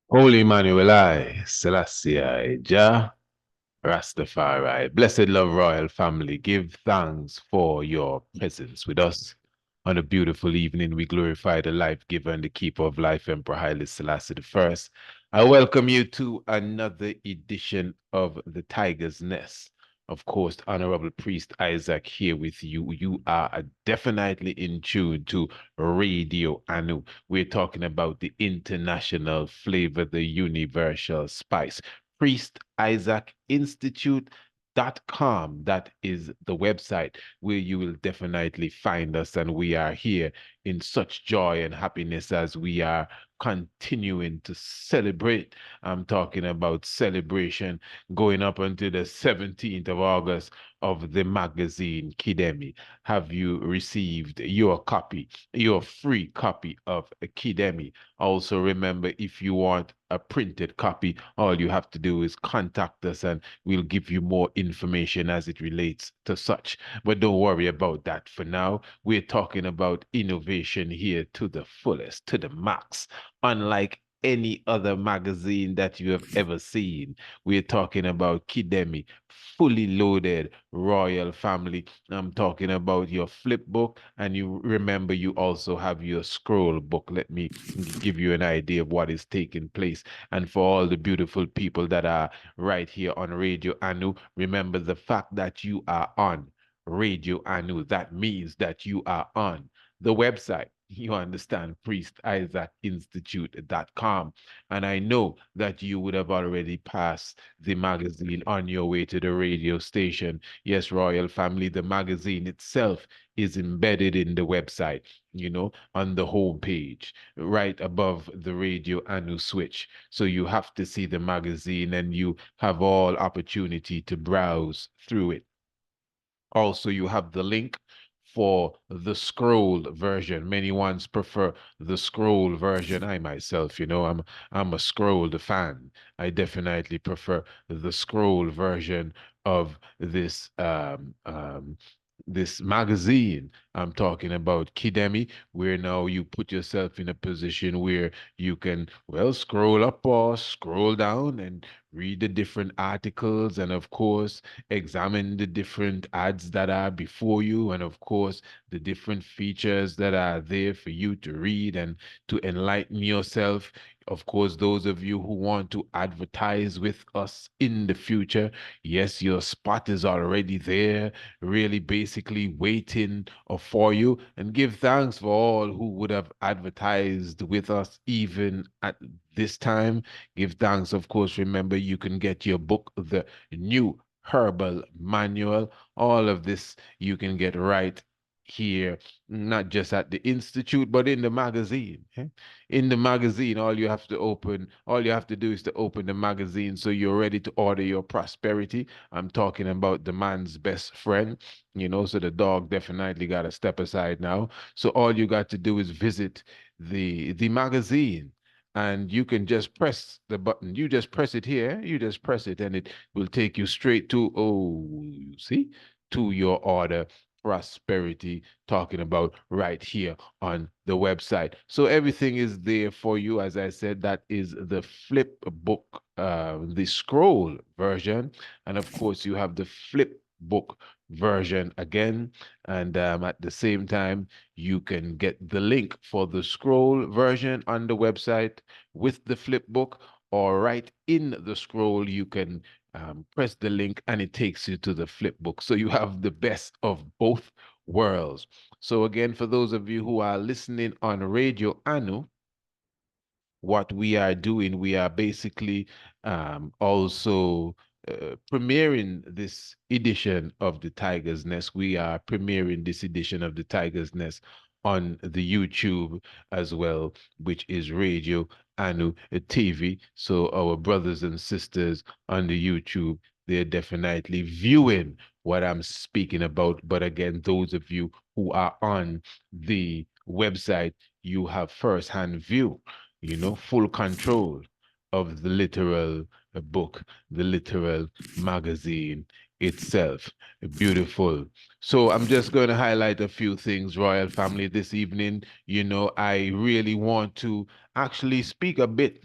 Holy Emmanuel, I, Selassie, I, Jah, Rastafari. Blessed love, royal family. Give thanks for your presence with us on a beautiful evening. We glorify the life giver and the keeper of life, Emperor Haile Selassie the First. I welcome you to another edition of the Tiger's Nest. Of course, Honorable Priest Isaac here with you. You are definitely in tune to Radio Anu. We're talking about the international flavor, the universal spice. Priest Isaac Institute.com. That is the website where you will definitely find us. And we are here in such joy and happiness as we are continuing to celebrate. I'm talking about celebration going up until the 17th of August of the magazine Kidemi. Have you received your copy, your free copy of Kidemi? Also, remember, if you want a printed copy, all you have to do is contact us and we'll give you more information as it relates to such. But don't worry about that for now. We're talking about innovation here to the fullest, to the max, unlike any other magazine that you have ever seen. We're talking about Kidemi, fully loaded royal family. I'm talking about your flip book, and you remember you also have your scroll book. Let me give you an idea of what is taking place. And for all the beautiful people that are right here on Radio Anu, remember the fact that you are on Radio Anu. That means that you are on the website. You understand, priestisaacinstitute.com. And I know that you would have already passed the magazine on your way to the radio station. Yes, Royal Family, the magazine itself is embedded in the website, on the home page, right above the Radio Anu switch. So you have to see the magazine and you have all opportunity to browse through it. Also, you have the link for the scroll version. Many ones prefer the scroll version. I myself, I'm a scroll fan. I definitely prefer the scroll version of this magazine. I'm talking about Kidemi, where now you put yourself in a position where you can, well, scroll up or scroll down and read the different articles, and of course examine the different ads that are before you, and of course the different features that are there for you to read and to enlighten yourself. Of course, those of you who want to advertise with us in the future, yes, your spot is already there, really basically waiting for you. And give thanks for all who would have advertised with us even at this time. Give thanks, of course. Remember, you can get your book, The New Herbal Manual. All of this you can get right here, not just at the Institute, but in the magazine. In the magazine, all you have to do is to open the magazine so you're ready to order your prosperity. I'm talking about the man's best friend, so the dog definitely got to step aside now. So all you got to do is visit the magazine and you can just press the button. You just press it here, you just press it, and it will take you straight to, oh, you see, to your order prosperity, talking about right here on the website. So everything is there for you. As I said, that is the flip book, the scroll version. And of course, you have the flip book version again. And at the same time, you can get the link for the scroll version on the website with the flip book, or right in the scroll, you can press the link and it takes you to the flip book. So you have the best of both worlds. So again, for those of you who are listening on Radio Anu, what we are doing, we are basically also premiering this edition of the Tiger's Nest. We are premiering this edition of the Tiger's Nest on the YouTube as well, which is Radio Anu TV. So our brothers and sisters on the YouTube, they're definitely viewing what I'm speaking about. But again, those of you who are on the website, you have first-hand view, full control of the literal book, the literal magazine itself. Beautiful. So I'm just going to highlight a few things, Royal Family, this evening. I really want to actually speak a bit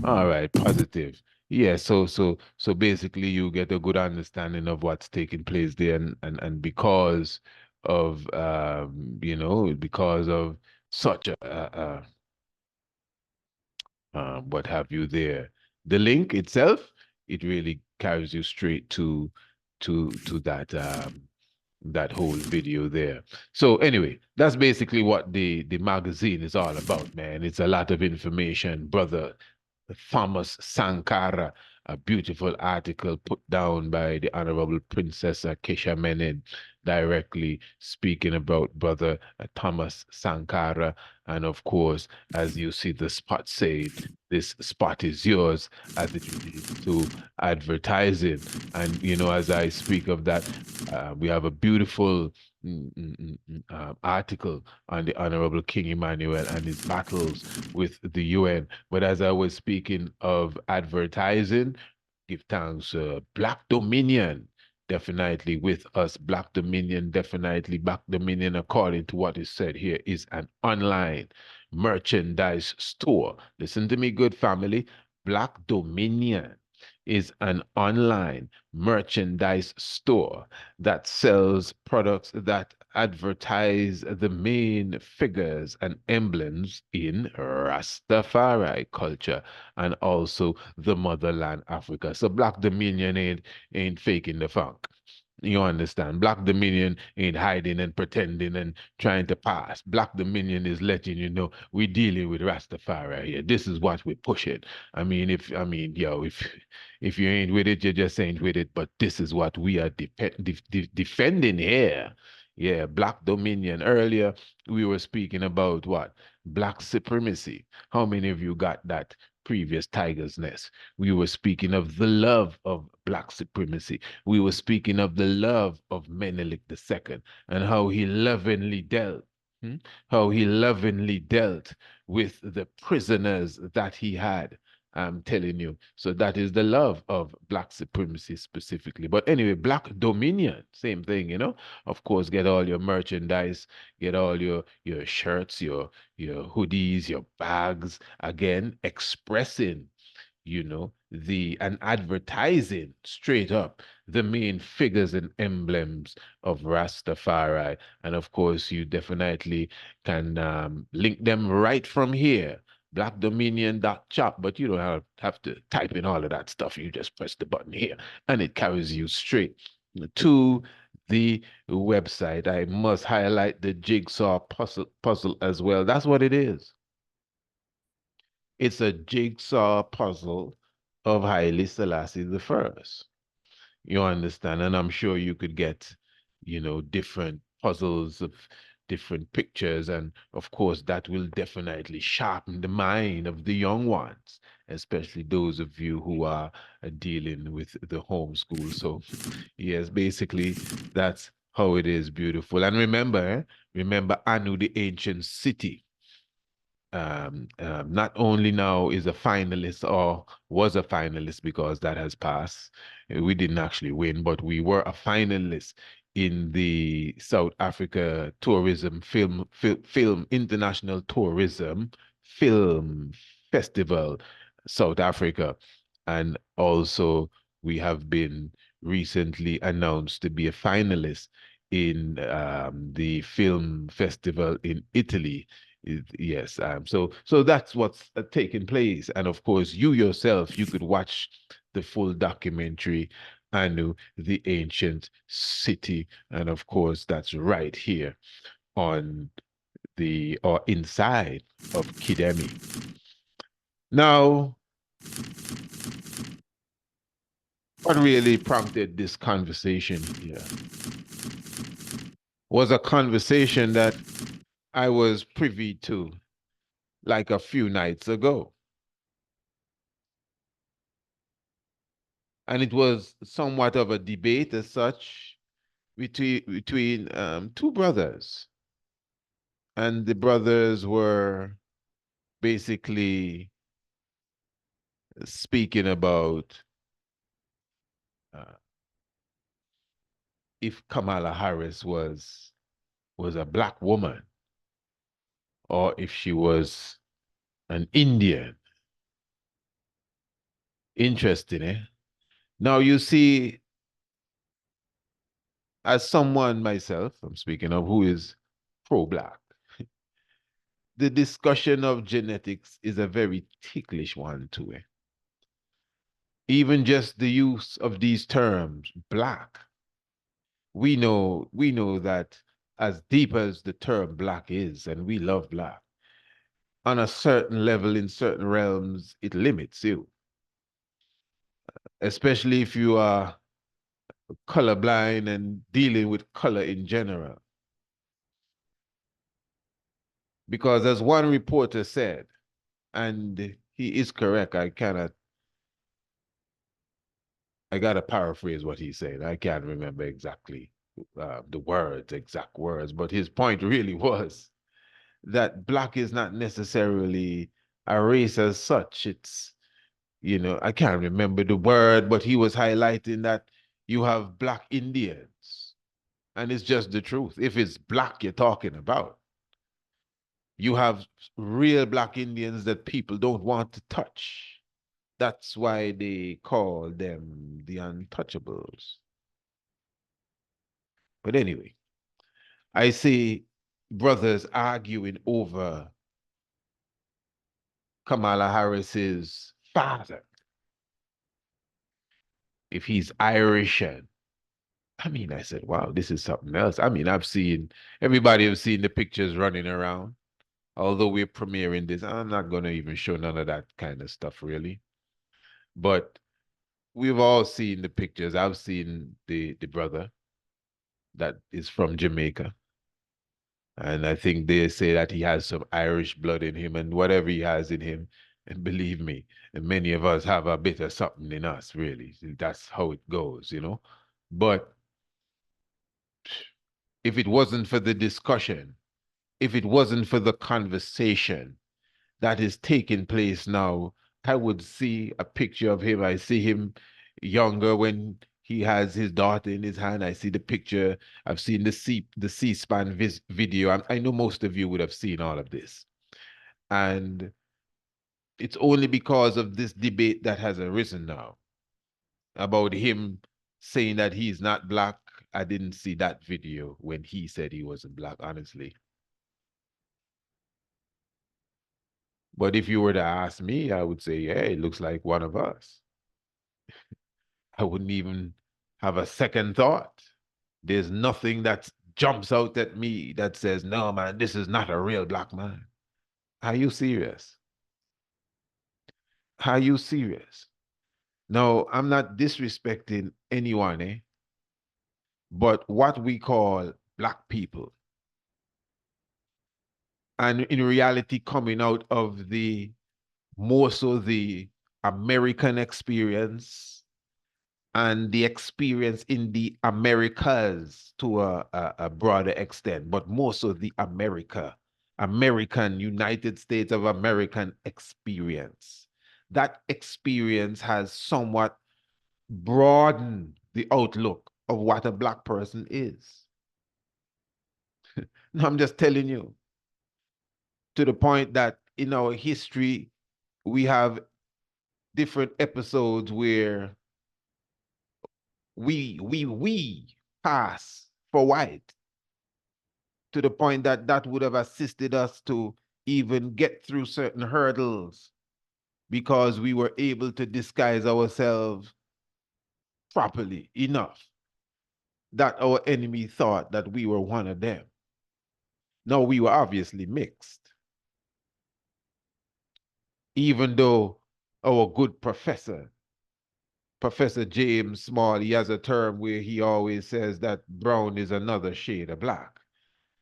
All right, positive. Yeah, so basically you get a good understanding of what's taking place there and because of because of such what have you there. The link itself, it really carries you straight to that whole video there. So anyway, that's basically what the magazine is all about, man. It's a lot of information, brother. Thomas Sankara, a beautiful article put down by the Honorable Princess Kesha Menon, directly speaking about Brother Thomas Sankara. And of course, as you see the spot saying, this spot is yours as it relates to advertising. And, as I speak of that, we have a beautiful article on the Honorable King Emmanuel and his battles with the UN. But as I was speaking of advertising, give thanks, Black Dominion. Definitely with us, Black Dominion, definitely Black Dominion, according to what is said here, is an online merchandise store. Listen to me, good family. Black Dominion is an online merchandise store that sells products that advertise the main figures and emblems in Rastafari culture and also the motherland Africa. So Black Dominion ain't faking the funk. You understand? Black Dominion ain't hiding and pretending and trying to pass. Black Dominion is letting you know we're dealing with Rastafari here. This is what we're pushing. If you ain't with it, you just ain't with it. But this is what we are defending here. Yeah, Black Dominion. Earlier, we were speaking about what? Black supremacy. How many of you got that previous Tiger's Nest? We were speaking of the love of Black supremacy. We were speaking of the love of Menelik II and how he lovingly dealt. How he lovingly dealt with the prisoners that he had. I'm telling you. So that is the love of Black supremacy specifically. But anyway, Black Dominion, same thing, Of course, get all your merchandise, get all your shirts, your hoodies, your bags, again, expressing the and advertising straight up the main figures and emblems of Rastafari. And of course, you definitely can link them right from here. BlackDominion.shop, but you don't have to type in all of that stuff. You just press the button here and it carries you straight to the website. I must highlight the jigsaw puzzle as well. That's what it is. It's a jigsaw puzzle of Haile Selassie the First. You understand? And I'm sure you could get, different puzzles of different pictures. And of course, that will definitely sharpen the mind of the young ones, especially those of you who are dealing with the homeschool. So, yes, basically, that's how it is beautiful. And remember Anu, the ancient city. Not only now is a finalist or was a finalist because that has passed. We didn't actually win, but we were a finalist in the South Africa Tourism Film International Tourism Film Festival, South Africa. And also we have been recently announced to be a finalist in the film festival in Italy. Yes, so that's what's taking place, and of course, you yourself, you could watch the full documentary, Anu, the Ancient City, and of course, that's right here on the or inside of Kidemi. Now, what really prompted this conversation here was a conversation that I was privy to like a few nights ago. And it was somewhat of a debate as such between two brothers. And the brothers were basically speaking about uh, if Kamala Harris was a black woman or if she was an Indian. Interesting, eh? Now you see, as someone myself, I'm speaking of who is pro-black, the discussion of genetics is a very ticklish one too. Eh? Even just the use of these terms, black, we know that as deep as the term black is, and we love black, on a certain level in certain realms, it limits you, especially if you are colorblind and dealing with color in general. Because as one reporter said, and he is correct, I gotta paraphrase what he said. I can't remember exactly the words, exact words, but his point really was that black is not necessarily a race as such. It's, I can't remember the word, but he was highlighting that you have black Indians. And it's just the truth. If it's black you're talking about, you have real black Indians that people don't want to touch. That's why they call them the untouchables. But anyway, I see brothers arguing over Kamala Harris's father, if he's Irish. And I mean, I said, wow, this is something else. I mean, everybody has seen the pictures running around. Although we're premiering this, I'm not going to even show none of that kind of stuff, really. But we've all seen the pictures. I've seen the brother that is from Jamaica. And I think they say that he has some Irish blood in him, and whatever he has in him, and believe me, and many of us have a bit of something in us, really. That's how it goes. But if it wasn't for the discussion, if it wasn't for the conversation that is taking place now, I would see a picture of him. I see him younger when he has his daughter in his hand. I see the picture. I've seen the C-SPAN video. I know most of you would have seen all of this. And it's only because of this debate that has arisen now about him saying that he's not black. I didn't see that video when he said he wasn't black, honestly. But if you were to ask me, I would say, hey, it looks like one of us. I wouldn't even have a second thought. There's nothing that jumps out at me that says, no, man, this is not a real black man. Are you serious? Are you serious? No, I'm not disrespecting anyone, eh? But what we call black people, and in reality, coming out of the more so the American experience and the experience in the Americas to a broader extent, but more so the American United States of American experience. That experience has somewhat broadened the outlook of what a black person is. No, I'm just telling you, to the point that in our history, we have different episodes where we pass for white, to the point that that would have assisted us to even get through certain hurdles because we were able to disguise ourselves properly enough that our enemy thought that we were one of them. No, we were obviously mixed, even though our good Professor James Small, he has a term where he always says that brown is another shade of black,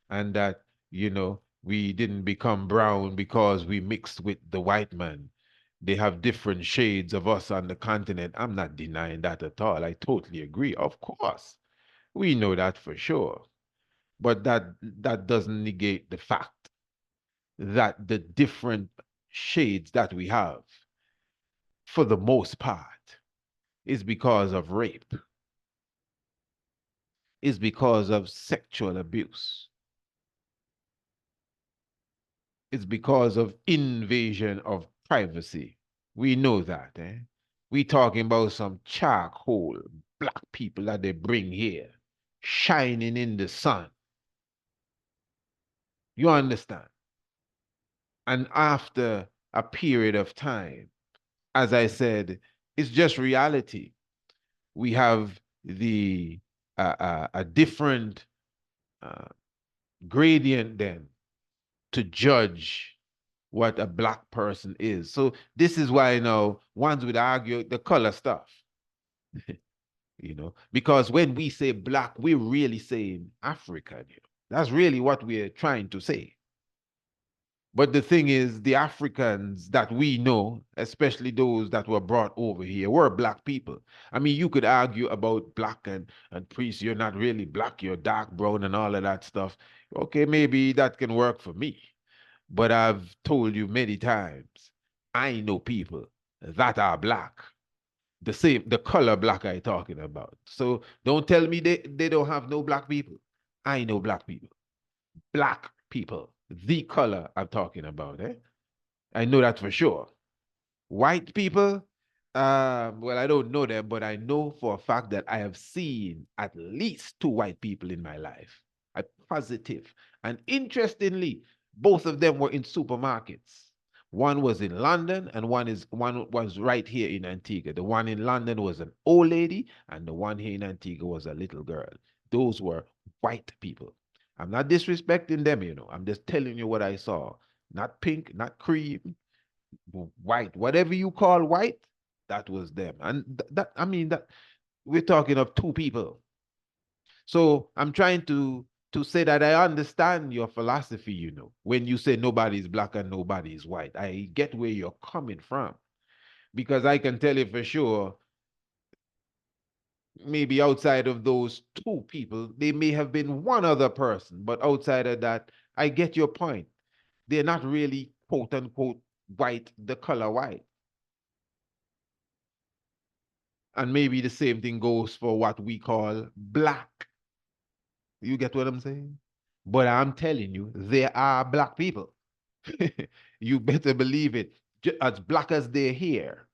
and that, we didn't become brown because we mixed with the white man. They have different shades of us on the continent. I'm not denying that at all. I totally agree. Of course, we know that for sure. But that doesn't negate the fact that the different shades that we have, for the most part, is because of rape, is because of sexual abuse, it's because of invasion of privacy. We know that, eh? We talking about some charcoal black people that they bring here, shining in the sun. You understand? And after a period of time, as I said, it's just reality. We have the a different uh, gradient then to judge what a black person is. So this is why now ones would argue the color stuff, because when we say black, we're really saying African. That's really what we're trying to say. But the thing is, the Africans that we know, especially those that were brought over here, were black people. I mean, you could argue about black and priest, you're not really black, you're dark brown and all of that stuff. Okay, maybe that can work for me. But I've told you many times, I know people that are black. The color black I talking about. So don't tell me they don't have no black people. I know black people. Black people. The color I'm talking about, eh? I know that for sure. White people, well, I don't know them, but I know for a fact that I have seen at least two white people in my life. I'm positive. And interestingly, both of them were in supermarkets. One was in London and one was right here in Antigua. The one in London was an old lady, and the one here in Antigua was a little girl. Those were white people. I'm not disrespecting them, I'm just telling you what I saw. Not pink, not cream, white, whatever you call white, that was them. And that, I mean, that we're talking of two people. So I'm trying to say that I understand your philosophy, when you say nobody is black and nobody is white. I get where you're coming from, because I can tell you for sure, maybe outside of those two people, there may have been one other person, but outside of that, I get your point. They're not really quote unquote white, the color white. And maybe the same thing goes for what we call black. You get what I'm saying? But I'm telling you, there are black people. You better believe it. As black as they're here.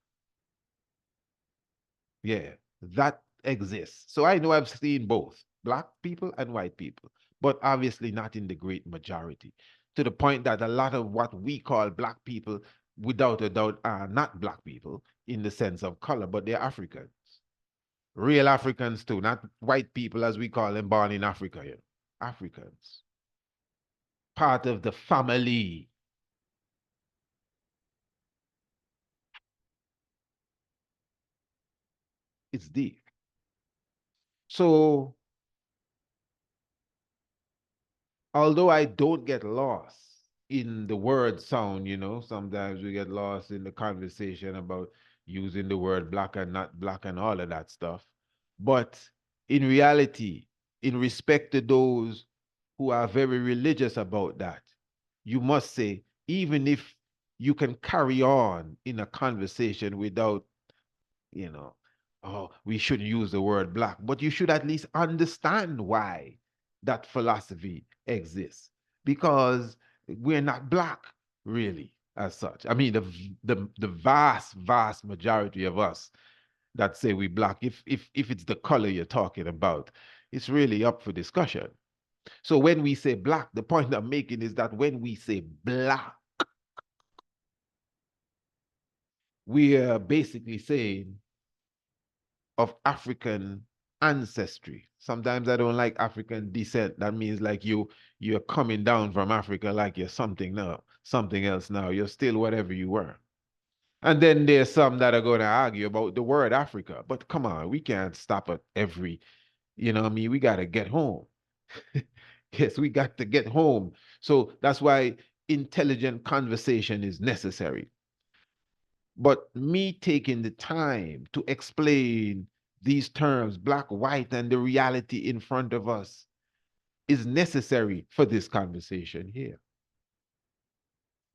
Yeah, that exists. So I know I've seen both black people and white people, but obviously not in the great majority. To the point that a lot of what we call black people, without a doubt, are not black people in the sense of color, but they're Africans. Real Africans too, not white people as we call them, born in Africa. Africans. Part of the family. It's deep. So although I don't get lost in the word sound, sometimes we get lost in the conversation about using the word black and not black and all of that stuff. But in reality, in respect to those who are very religious about that, you must say, even if you can carry on in a conversation without, you know, oh, we shouldn't use the word black, but you should at least understand why that philosophy exists. Because we're not black, really, as such. I mean, the vast majority of us that say we black, if it's the color you're talking about, it's really up for discussion. So when we say black, the point I'm making is that when we say black, we are basically saying of African ancestry. Sometimes I don't like African descent. That means like you're coming down from Africa like you're something now, something else now. You're still whatever you were. And then there's some that are going to argue about the word Africa. But come on, we can't stop at every, what I mean? We got to get home. Yes, we got to get home. So that's why intelligent conversation is necessary. But me taking the time to explain these terms, black, white, and the reality in front of us, is necessary for this conversation here.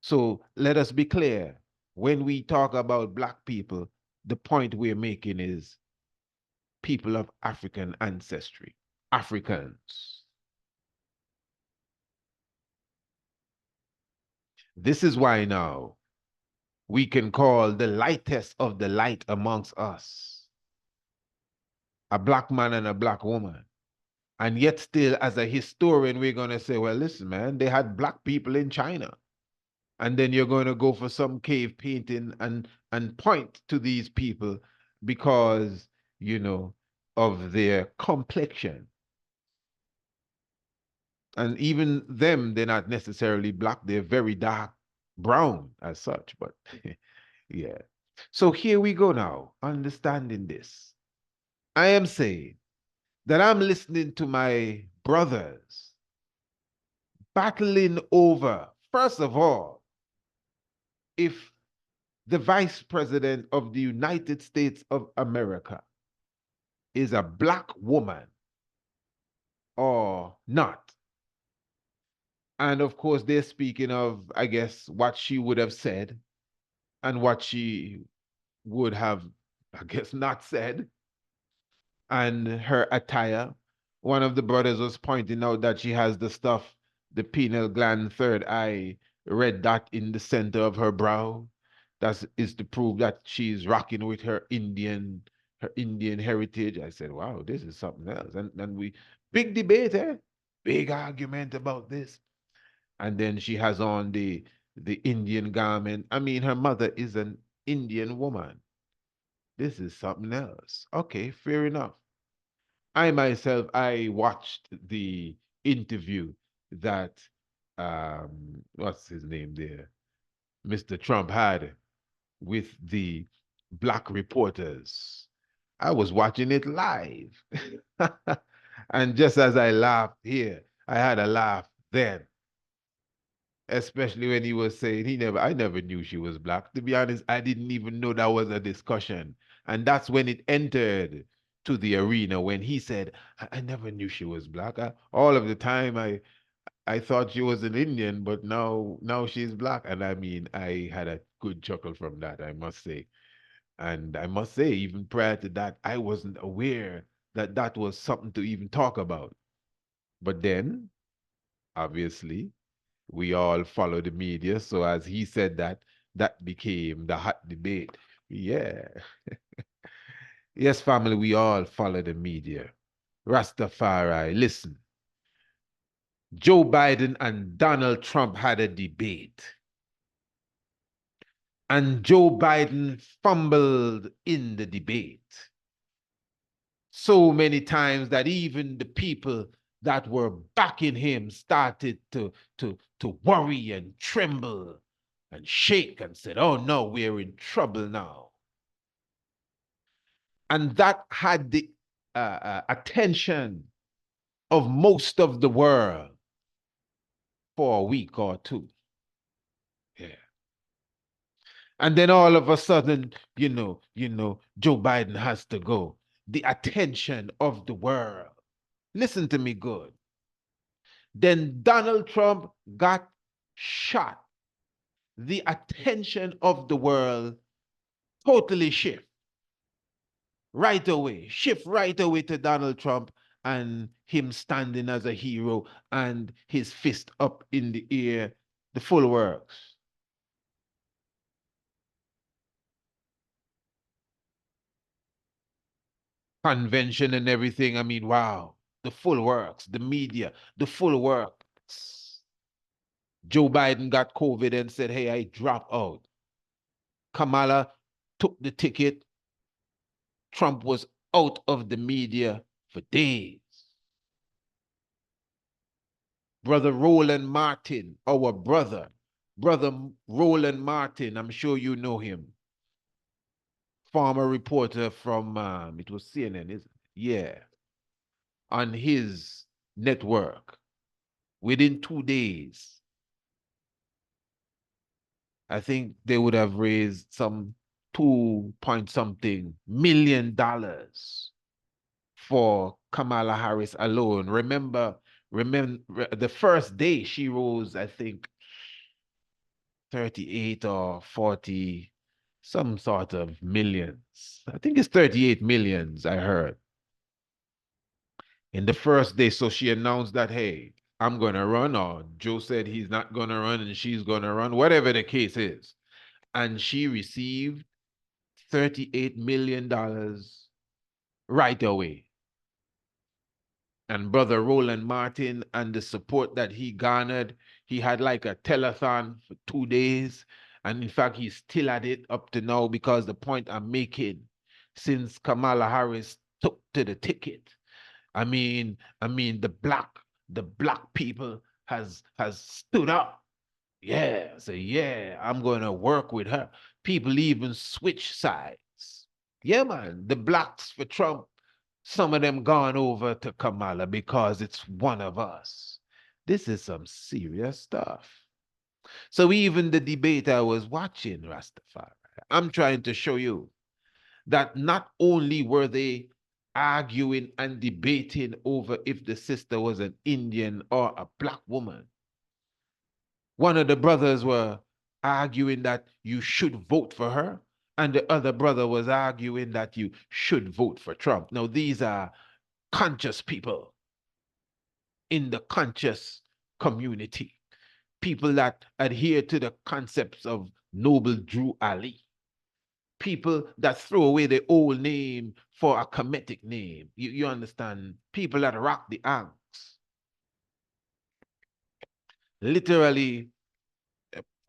So let us be clear. When we talk about black people, the point we're making is people of African ancestry, Africans. This is why now we can call the lightest of the light amongst us, a black man and a black woman. And yet, still, as a historian, we're going to say, well, listen, man, they had black people in China. And then you're going to go for some cave painting and point to these people because, you know, of their complexion. And even them, they're not necessarily black, they're very dark brown as such. But yeah. So here we go now, understanding this. I am saying that I'm listening to my brothers battling over, first of all, if the vice president of the United States of America is a black woman or not. And of course, they're speaking of, I guess, what she would have said and what she would have, I guess, not said, and her attire. One of the brothers was pointing out that she has the stuff, the pineal gland third eye, red dot in the center of her brow. That is to prove that she's rocking with her Indian heritage. I said, wow, this is something else. And we, big debate, eh? Big argument about this. And then she has on the Indian garment. I mean, her mother is an Indian woman. This is something else. Okay, fair enough. I myself, I watched the interview that what's his name there, Mr. Trump had with the black reporters. I was watching it live. And just as I laughed here, I had a laugh then, especially when he was saying I never knew she was black. To be honest, I didn't even know that was a discussion. And that's when it entered to the arena when he said, I never knew she was black. All of the time I thought she was an Indian, but now she's black. And I mean, I had a good chuckle from that, I must say. And I must say, even prior to that, I wasn't aware that that was something to even talk about. But then, obviously, we all follow the media. So as he said that, that became the hot debate. Yeah. Yes, family, we all follow the media. Rastafari, listen. Joe Biden and Donald Trump had a debate. And Joe Biden fumbled in the debate so many times that even the people that were backing him started to worry and tremble and shake and said, oh no, we're in trouble now. And that had the attention of most of the world for a week or two. Yeah. And then all of a sudden, Joe Biden has to go. The attention of the world. Listen to me good. Then Donald Trump got shot. The attention of the world totally shift right away to Donald Trump and him standing as a hero and his fist up in the air, the full works. Convention and everything. I mean, wow, the full works, the media, the full works. Joe Biden got COVID and said, hey, I drop out. Kamala took the ticket. Trump was out of the media for days. Brother Roland Martin, our brother Roland Martin, I'm sure you know him. Former reporter from, it was CNN, isn't it? Yeah. On his network, within 2 days, I think they would have raised some 2 point something million dollars for Kamala Harris alone. Remember the first day she rose, I think 38 or 40, some sort of millions. I think it's 38 millions, I heard. In the first day, so she announced that, hey, I'm going to run, or Joe said he's not going to run and she's going to run, whatever the case is. and she received $38 million right away. And Brother Roland Martin and the support that he garnered, he had like a telethon for 2 days. And in fact, he's still at it up to now, because the point I'm making, since Kamala Harris took to the ticket, the black people has stood up. Yeah, say, yeah, I'm gonna work with her. People even switch sides. Yeah, man, the blacks for Trump, some of them gone over to Kamala because it's one of us. This is some serious stuff. So even the debate I was watching, Rastafari, I'm trying to show you that not only were they arguing and debating over if the sister was an Indian or a black woman, one of the brothers were arguing that you should vote for her, and the other brother was arguing that you should vote for Trump. Now, these are conscious people in the conscious community, people that adhere to the concepts of Noble Drew Ali, people that throw away the old name for a Kemetic name. You understand? People that rock the axe, literally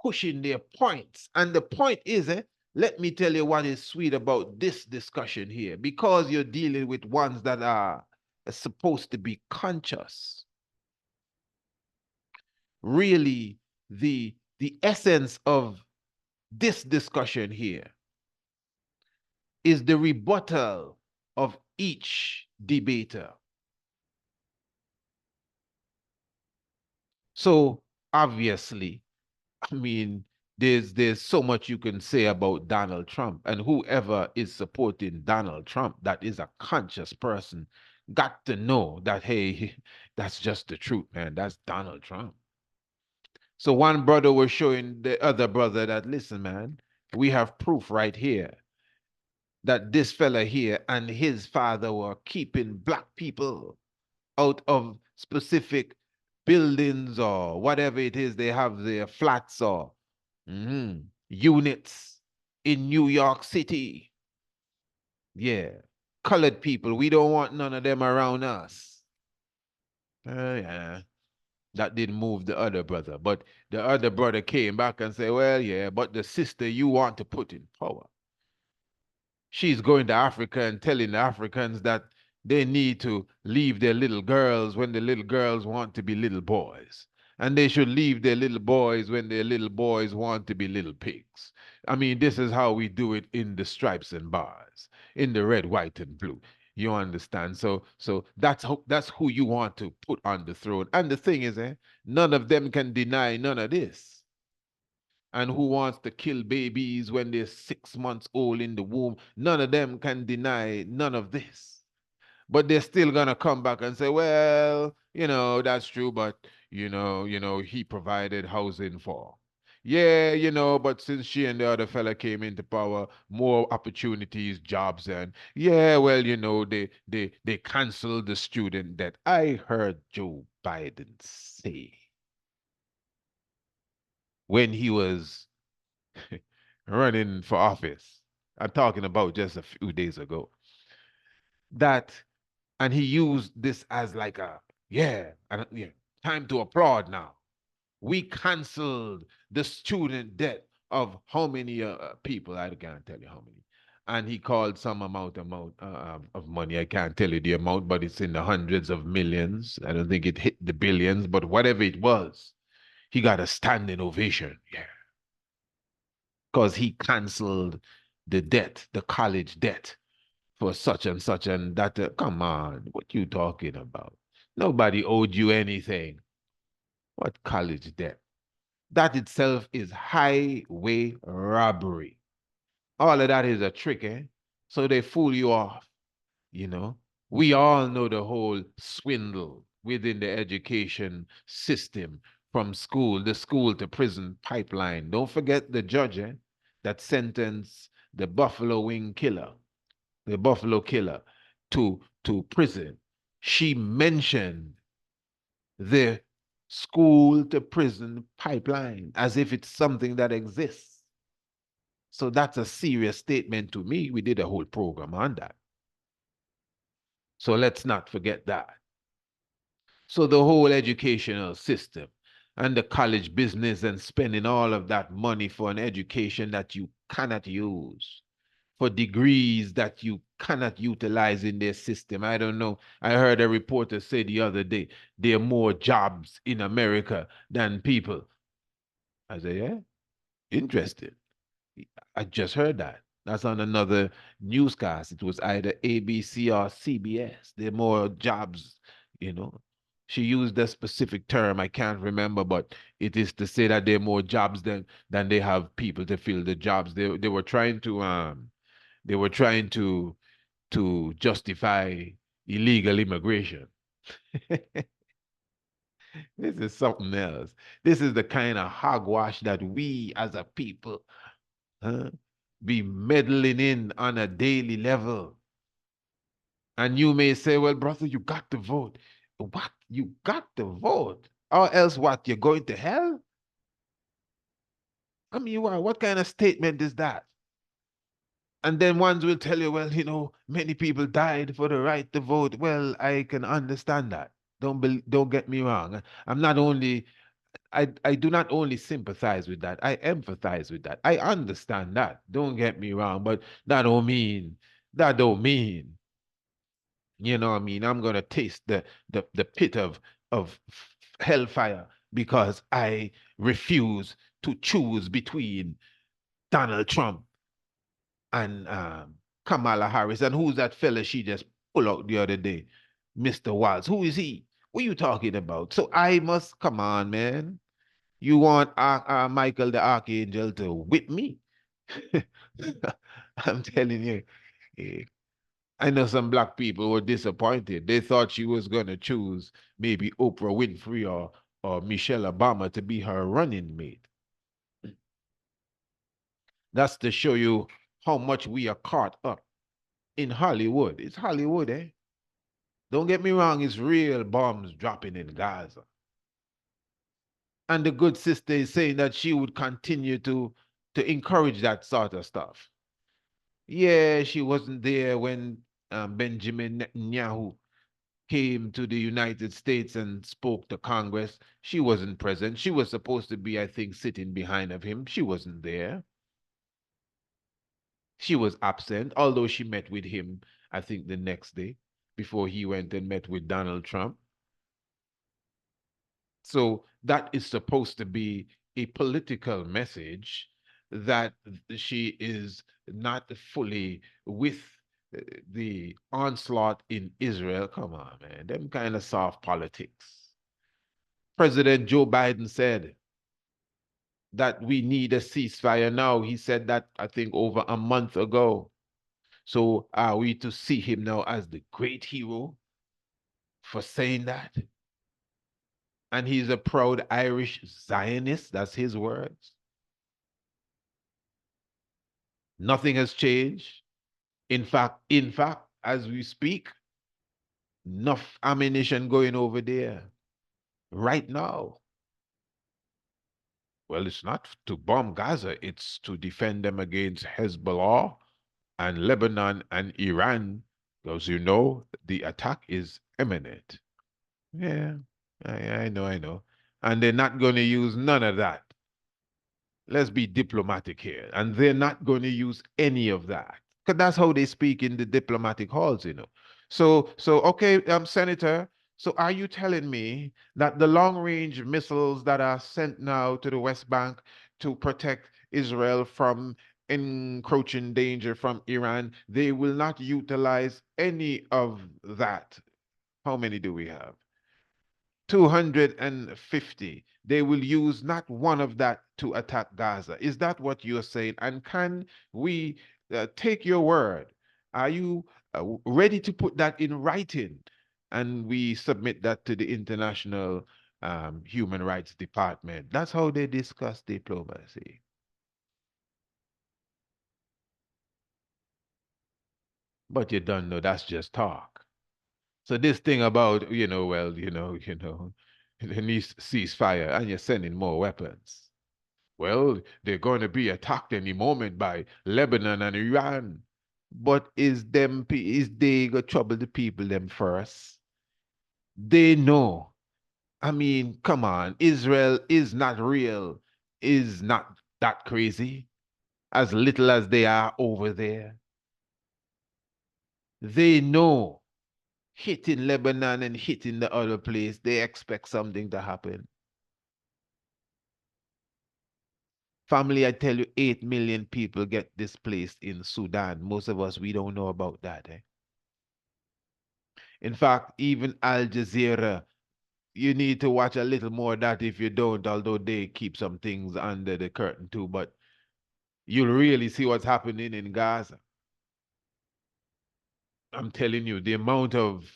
pushing their points. And the point is, let me tell you what is sweet about this discussion here, because you're dealing with ones that are supposed to be conscious. Really, the essence of this discussion here is the rebuttal of each debater. So obviously, there's so much you can say about Donald Trump, and whoever is supporting Donald Trump that is a conscious person got to know that, hey, that's just the truth, man. That's Donald Trump. So one brother was showing the other brother that, listen, man, we have proof right here that this fella here and his father were keeping black people out of specific buildings or whatever it is they have, their flats or units in New York City. Yeah. Colored people, we don't want none of them around us. Yeah. That didn't move the other brother. But the other brother came back and said, well, yeah, but the sister you want to put in power, she's going to Africa and telling the Africans that they need to leave their little girls when the little girls want to be little boys. And they should leave their little boys when their little boys want to be little pigs. This is how we do it in the stripes and bars, in the red, white, and blue. You understand? So that's who you want to put on the throne. And the thing is, none of them can deny none of this. And who wants to kill babies when they're 6 months old in the womb? None of them can deny none of this. But they're still gonna come back and say, well, that's true, but he provided housing for. Yeah, but since she and the other fella came into power, more opportunities, jobs, and yeah, well, they canceled the student debt. I heard Joe Biden say when he was running for office, I'm talking about just a few days ago, that, and he used this as like yeah, time to applaud now. We canceled the student debt of how many people? I can't tell you how many. And he called some amount of money. I can't tell you the amount, but it's in the hundreds of millions. I don't think it hit the billions, but whatever it was, he got a standing ovation. Yeah, because he canceled the debt, the college debt for such and such and that. Come on, what you talking about? Nobody owed you anything. What college debt? That itself is highway robbery. All of that is a trick, eh? So they fool you off, you know. We all know the whole swindle within the education system, from the school to prison pipeline. Don't forget the judge, that sentenced the Buffalo Killer to prison. She mentioned the school to prison pipeline as if it's something that exists. So that's a serious statement to me. We did a whole program on that. So let's not forget that. So the whole educational system and the college business and spending all of that money for an education that you cannot use, for degrees that you cannot utilize in their system. I don't know. I heard a reporter say the other day, there are more jobs in America than people. I said, yeah, interesting. I just heard that. That's on another newscast. It was either ABC or CBS. There are more jobs, you know. She used a specific term, I can't remember, but it is to say that there are more jobs than they have people to fill the jobs. They were trying to they were trying to justify illegal immigration. This is something else. This is the kind of hogwash that we as a people huh, be meddling in on a daily level. And you may say, well, brother, you got to vote. What? You got to vote? Or else what? You're going to hell? I mean, what kind of statement is that? And then ones will tell you, well, many people died for the right to vote. Well, I can understand that. Don't get me wrong. I'm not only I do not only sympathize with that, I empathize with that. I understand that. Don't get me wrong, but that don't mean, what I mean, I'm gonna taste the pit of hellfire because I refuse to choose between Donald Trump and Kamala Harris. And who's that fella she just pulled out the other day? Mr. Walz. Who is he? What are you talking about? So I must come on, man. You want Michael the Archangel to whip me? I'm telling you. eh, I know some black people were disappointed. They thought she was going to choose maybe Oprah Winfrey or Michelle Obama to be her running mate. That's to show you how much we are caught up in Hollywood. It's Hollywood, eh? Don't get me wrong, it's real bombs dropping in Gaza. And the good sister is saying that she would continue to encourage that sort of stuff. Yeah, she wasn't there when Benjamin Netanyahu came to the United States and spoke to Congress. She wasn't present. She was supposed to be, I think, sitting behind of him. She wasn't there. She was absent, although she met with him, I think, the next day before he went and met with Donald Trump. So that is supposed to be a political message that she is not fully with the onslaught in Israel. Come on, man. Them kind of soft politics. President Joe Biden said that we need a ceasefire now. He said that, I think, over a month ago. So are we to see him now as the great hero for saying that? And he's a proud Irish Zionist. That's his words. Nothing has changed. In fact, as we speak, enough ammunition going over there right now. Well, it's not to bomb Gaza, it's to defend them against Hezbollah and Lebanon and Iran, because the attack is imminent. Yeah, I know. And they're not going to use none of that. Let's be diplomatic here. And they're not going to use any of that. Because that's how they speak in the diplomatic halls. So okay, Senator, so are you telling me that the long-range missiles that are sent now to the West Bank to protect Israel from encroaching danger from Iran, they will not utilize any of that? How many do we have? 250. They will use not one of that to attack Gaza. Is that what you're saying? And can we take your word? Are you ready to put that in writing? And we submit that to the International Human Rights Department. That's how they discuss diplomacy. But you don't know, that's just talk. So this thing about, well, the ceasefire and you're sending more weapons. Well, they're going to be attacked any moment by Lebanon and Iran. But is they gonna trouble the people them first? They know. I mean, come on, Israel is not real, is not that crazy, as little as they are over there. They know hitting Lebanon and hitting the other place, they expect something to happen. Family, I tell you, 8 million people get displaced in Sudan. Most of us, we don't know about that. Eh? In fact, even Al Jazeera, you need to watch a little more of that if you don't, although they keep some things under the curtain too. But you'll really see what's happening in Gaza. I'm telling you, the amount of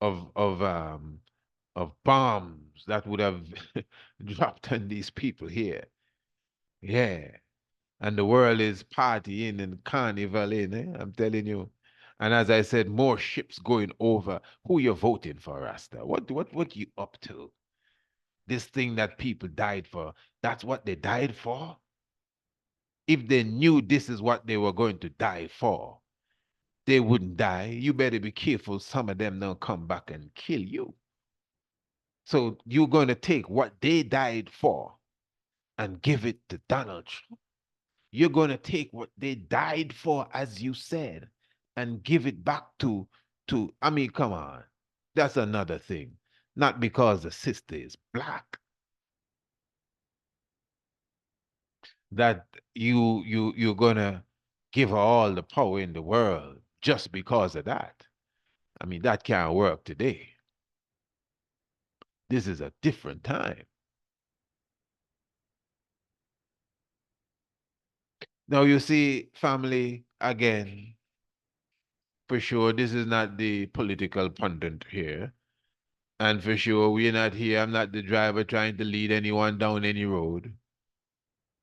of um of bombs that would have dropped on these people here. Yeah. And the world is partying and carnivaling, eh? I'm telling you. And as I said, more ships going over. Who you voting for, Rasta? What you up to? This thing that people died for, that's what they died for? If they knew this is what they were going to die for, they wouldn't die. You better be careful. Some of them don't come back and kill you. So you're going to take what they died for and give it to Donald Trump. You're going to take what they died for, as you said, and give it back I mean, come on. That's another thing. Not because the sister is black, that you're going to give her all the power in the world just because of that. I mean, that can't work today. This is a different time. Now, you see, family, again, for sure, this is not the political pundit here. And for sure, we're not here. I'm not the driver trying to lead anyone down any road.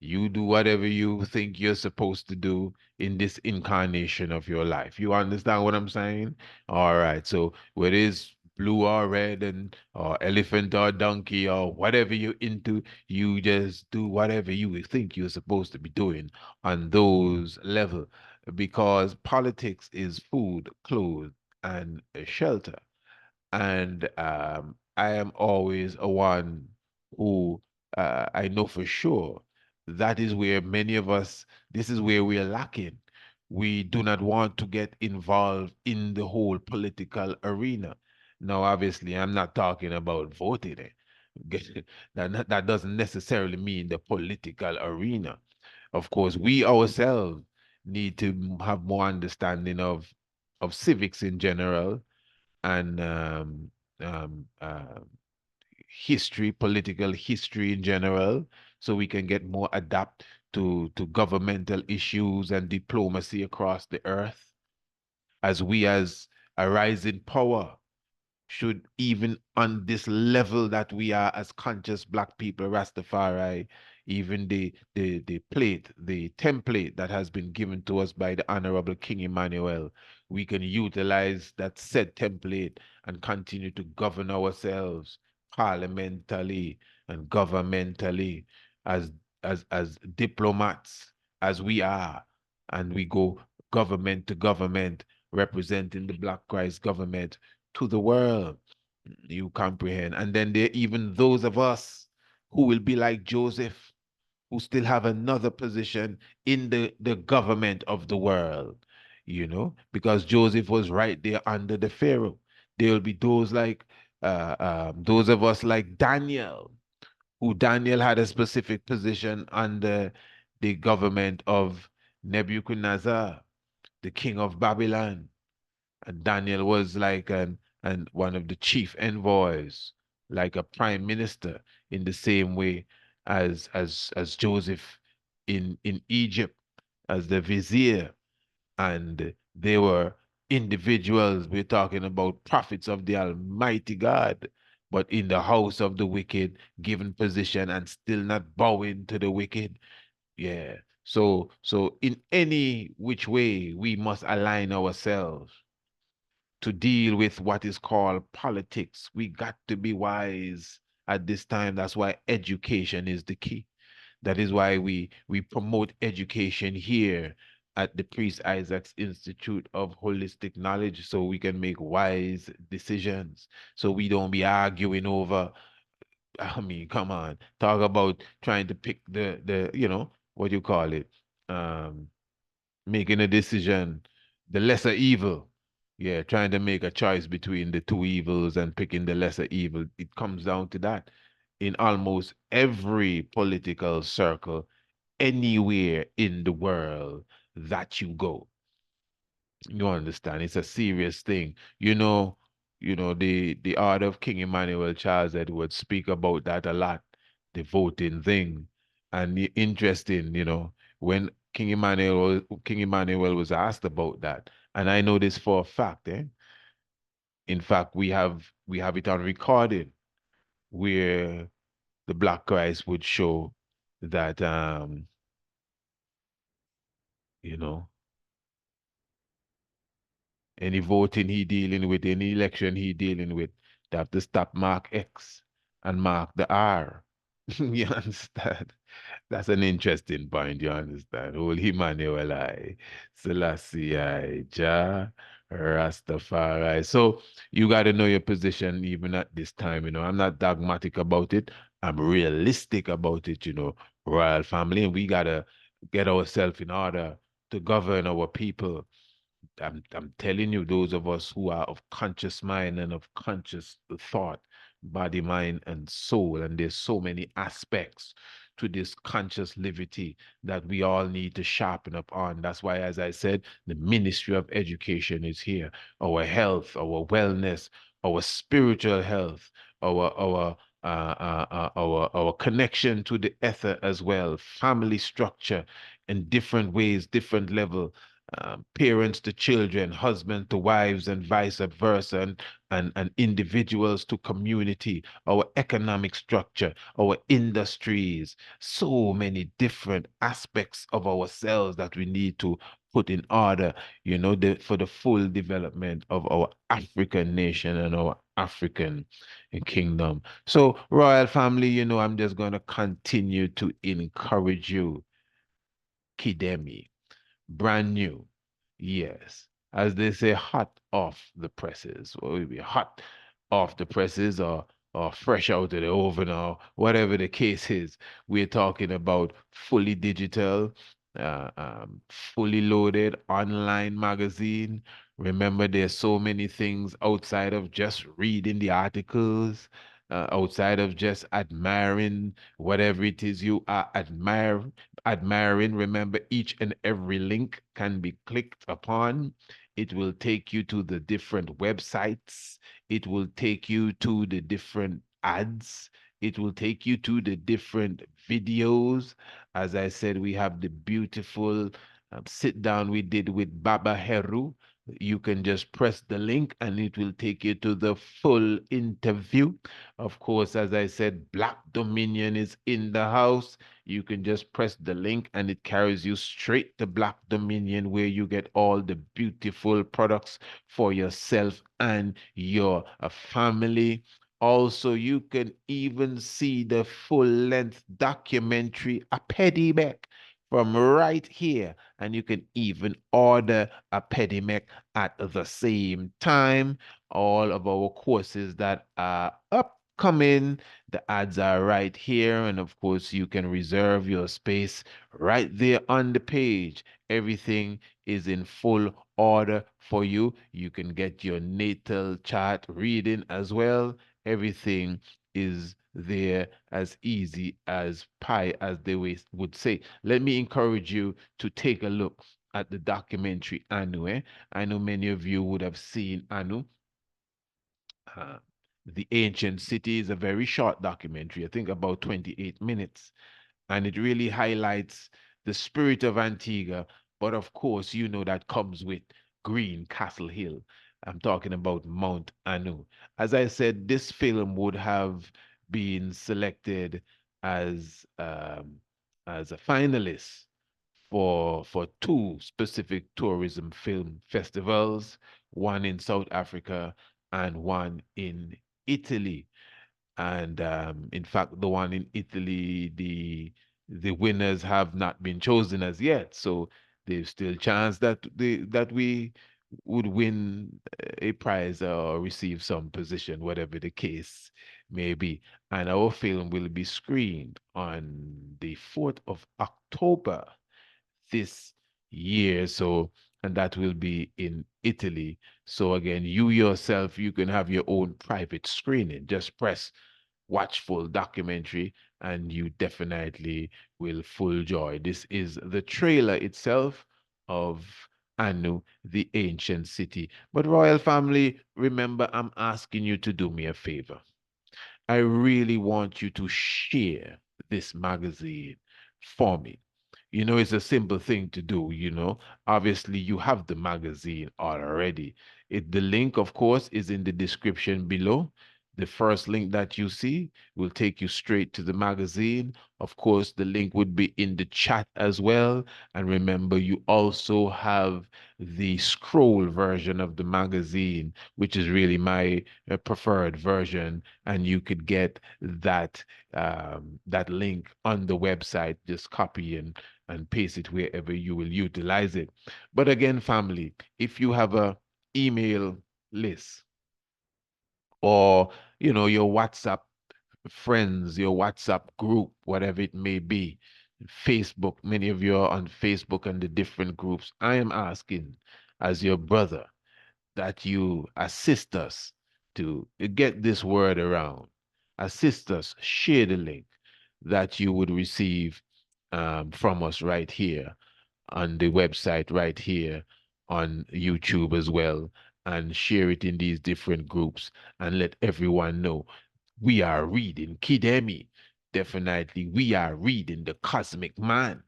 You do whatever you think you're supposed to do in this incarnation of your life. You understand what I'm saying? All right. So whether it's blue or red and or elephant or donkey or whatever you're into, you just do whatever you think you're supposed to be doing on those level because politics is food, clothes, and shelter. And I am always a one who I know for sure that is where many of us, this is where we are lacking. We do not want to get involved in the whole political arena. Now, obviously, I'm not talking about voting. That doesn't necessarily mean the political arena. Of course, we ourselves need to have more understanding of civics in general and um, uh, history, political history in general, so we can get more adapt to governmental issues and diplomacy across the earth. As we as a rising power should even on this level that we are as conscious black people, Rastafari, even the plate, the template that has been given to us by the Honorable King Emmanuel, we can utilize that said template and continue to govern ourselves parliamentally and governmentally as as diplomats as we are, and we go government to government representing the Black Christ government to the world. You comprehend? And then there are even those of us who will be like Joseph, who still have another position in the government of the world, because Joseph was right there under the Pharaoh. There will be those like those of us like Daniel, who Daniel had a specific position under the government of Nebuchadnezzar, the king of Babylon. And Daniel was like and one of the chief envoys, like a prime minister, in the same way as Joseph in Egypt as the vizier. And they were individuals. We're talking about prophets of the Almighty God, but in the house of the wicked, given position and still not bowing to the wicked. Yeah. So in any which way, we must align ourselves to deal with what is called politics. We got to be wise at this time. That's why education is the key. That is why we promote education here at the Priest Isaac's Institute of Holistic Knowledge so we can make wise decisions. So we don't be arguing over, I mean, come on, talk about trying to pick the what do you call it? Um, Making a decision, the lesser evil. Yeah, trying to make a choice between the two evils and picking the lesser evil. It comes down to that in almost every political circle, anywhere in the world that you go. You understand? It's a serious thing. The art of King Emmanuel Charles Edward speak about that a lot, the voting thing. And interesting, when King Emmanuel was asked about that, and I know this for a fact, eh? In fact, we have it on recording where the Black Christ would show that you know, any voting he dealing with, any election he dealing with, they have to stop mark X and mark the R. You understand? That's an interesting point, you understand? Holy Emmanuel I, Selassie I, Jah, Rastafari. So you got to know your position even at this time, I'm not dogmatic about it. I'm realistic about it, royal family, and we got to get ourselves in order to govern our people. I'm telling you, those of us who are of conscious mind and of conscious thought, body, mind, and soul, and there's so many aspects to this conscious liberty that we all need to sharpen up on. That's why, as I said, the Ministry of Education is here. Our health, our wellness, our spiritual health, our connection to the ether as well, family structure in different ways, different level, parents to children, husbands to wives, and vice versa, and individuals to community, our economic structure, our industries, so many different aspects of ourselves that we need to put in order, for the full development of our African nation and our African kingdom. So, royal family, I'm just going to continue to encourage you, Kidemi, brand new. Yes. As they say, hot off the presses. Or it be hot off the presses or fresh out of the oven or whatever the case is. We're talking about fully digital, fully loaded online magazine. Remember, there's so many things outside of just reading the articles, outside of just admiring whatever it is you are admiring. Remember, each and every link can be clicked upon. It will take you to the different websites. It will take you to the different ads. It will take you to the different videos. As I said, we have the beautiful sit down we did with Baba Heru. You can just press the link and it will take you to the full interview. Of course, as I said, Black Dominion is in the house. You can just press the link and it carries you straight to Black Dominion, where you get all the beautiful products for yourself and your family. Also, you can even see the full-length documentary, A Pedimec, from right here. And you can even order a Pedimec at the same time. All of our courses that are upcoming, the ads are right here. And of course, you can reserve your space right there on the page. Everything is in full order for you. You can get your natal chart reading as well. Everything is there as easy as pie, as they would say. Let me encourage you to take a look at the documentary Anu. I know many of you would have seen Anu. Uh, the Ancient City is a very short documentary, I think about 28 minutes. And it really highlights the spirit of Antigua. But of course, that comes with Green Castle Hill. I'm talking about Mount Anu. As I said, this film would have been selected as as a finalist for two specific tourism film festivals, one in South Africa and one in Italy. And in fact, the one in Italy, the winners have not been chosen as yet. So there's still chance that we would win a prize or receive some position, whatever the case may be. And our film will be screened on the 4th of October this year. So, and that will be in Italy. So again, you yourself, you can have your own private screening. Just press watch full documentary and you definitely will full joy. This is the trailer itself of Anu, the ancient city. But royal family, remember, I'm asking you to do me a favor. I really want you to share this magazine for me. It's a simple thing to do. Obviously, you have the magazine already. The link, of course, is in the description below. The first link that you see will take you straight to the magazine. Of course, the link would be in the chat as well. And remember, you also have the scroll version of the magazine, which is really my preferred version, and you could get that link on the website. Just copy and paste it wherever you will utilize it. But again, family, if you have a email list or your WhatsApp friends, your WhatsApp group, whatever it may be, Facebook, many of you are on Facebook and the different groups. I am asking, as your brother, that you assist us to get this word around. Assist us, share the link that you would receive from us right here on the website, right here on YouTube as well, and share it in these different groups and let everyone know we are reading Kidemi. Definitely, we are reading the Cosmic Man.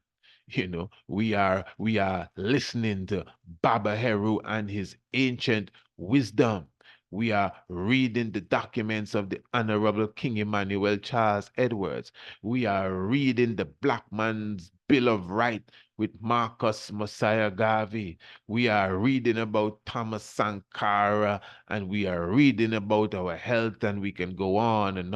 We are listening to Baba Heru and his ancient wisdom. We are reading the documents of the Honorable King Emmanuel Charles Edwards. We are reading the Black Man's Bill of Rights with Marcus Messiah Garvey. We are reading about Thomas Sankara, and we are reading about our health, and we can go on, and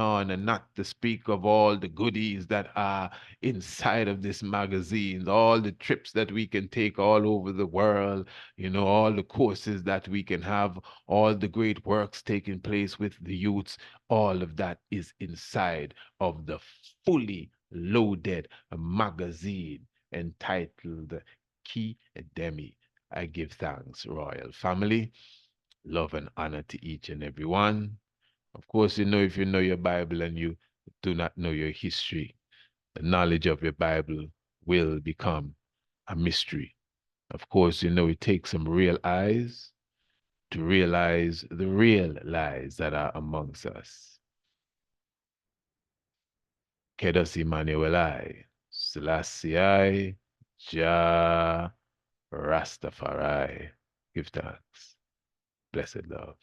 not to speak of all the goodies that are inside of this magazine, all the trips that we can take all over the world, all the courses that we can have, all the great works taking place with the youths. All of that is inside of the fully loaded magazine entitled Kidemi. I give thanks, royal family. Love and honor to each and every one. Of course, if you know your Bible and you do not know your history, the knowledge of your Bible will become a mystery. Of course, it takes some real eyes to realize the real lies that are amongst us. Kedos Emmanuel, Selassie, Jah Rastafari. Give thanks. Blessed love.